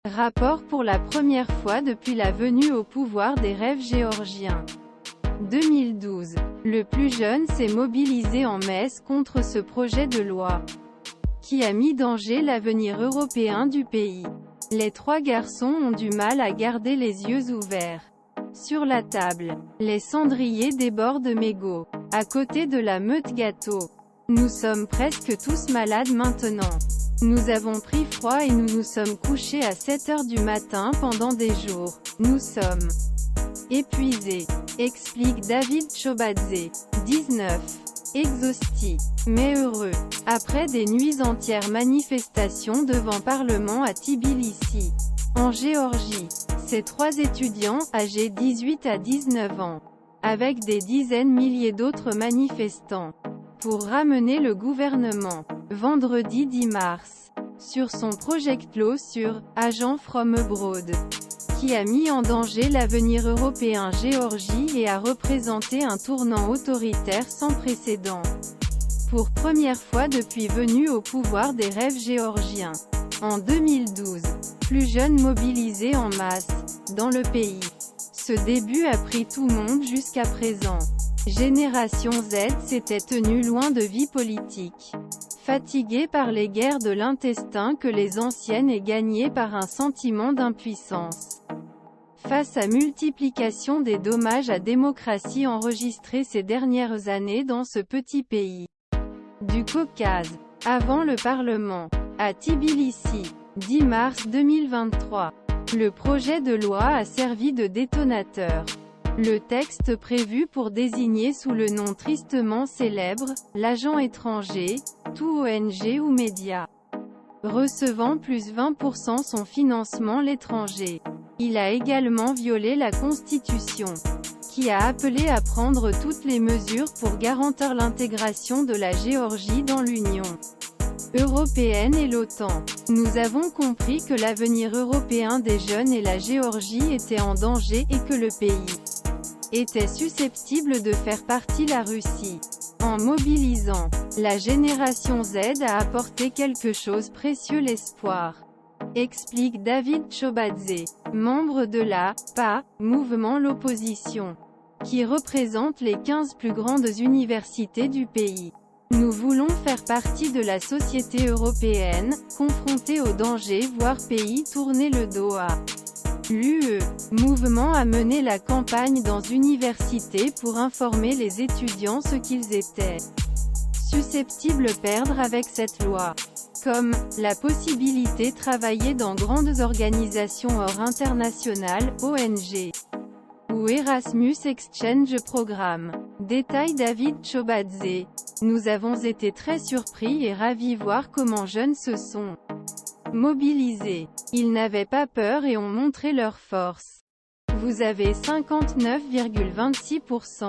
Rapport pour la première fois depuis la venue au pouvoir des rêves géorgiens. 2012. Le plus jeune s'est mobilisé en Metz contre ce projet de loi, qui a mis en danger l'avenir européen du pays. Les trois garçons ont du mal à garder les yeux ouverts sur la table. Les cendriers débordent mégots. À côté de la meute gâteau. Nous sommes presque tous malades maintenant. Nous avons pris froid et nous nous sommes couchés à 7 heures du matin pendant des jours. Nous sommes épuisés, explique David Chobadze, 19. Exhaustif, mais heureux. Après des nuits entières manifestations devant Parlement à Tbilissi, en Géorgie. Ces trois étudiants, âgés 18 à 19 ans, avec des dizaines milliers d'autres manifestants, pour ramener le gouvernement, vendredi 10 mars, sur son projectile sur « Agent from Abroad », qui a mis en danger l'avenir européen Géorgie et a représenté un tournant autoritaire sans précédent. Pour première fois depuis venue au pouvoir des rêves géorgiens. En 2012, plus jeunes mobilisés en masse, dans le pays. Ce début a pris tout monde jusqu'à présent. Génération Z s'était tenue loin de vie politique. Fatiguée par les guerres de l'intestin que les anciennes et gagnée par un sentiment d'impuissance. Face à multiplication des dommages à démocratie enregistrés ces dernières années dans ce petit pays du Caucase. Avant le Parlement. À Tbilissi. 10 mars 2023. Le projet de loi a servi de détonateur. Le texte prévu pour désigner sous le nom tristement célèbre, l'agent étranger, tout ONG ou média, recevant plus 20% son financement l'étranger. Il a également violé la Constitution, qui a appelé à prendre toutes les mesures pour garantir l'intégration de la Géorgie dans l'Union européenne et l'OTAN. Nous avons compris que l'avenir européen des jeunes et la Géorgie étaient en danger et que le pays était susceptible de faire partie la Russie. En mobilisant, la génération Z a apporté quelque chose de précieux, l'espoir, explique David Chobadze, membre de la PA, mouvement l'opposition, qui représente les 15 plus grandes universités du pays. Nous voulons faire partie de la société européenne, confrontée au danger voire pays tourner le dos à l'UE. Mouvement a mené la campagne dans universités pour informer les étudiants ce qu'ils étaient susceptibles de perdre avec cette loi. Comme, la possibilité de travailler dans grandes organisations hors internationales, ONG, ou Erasmus Exchange Programme. Détaille David Chobadze. Nous avons été très surpris et ravis voir comment jeunes se sont mobilisés. Ils n'avaient pas peur et ont montré leur force. Vous avez 59,26%.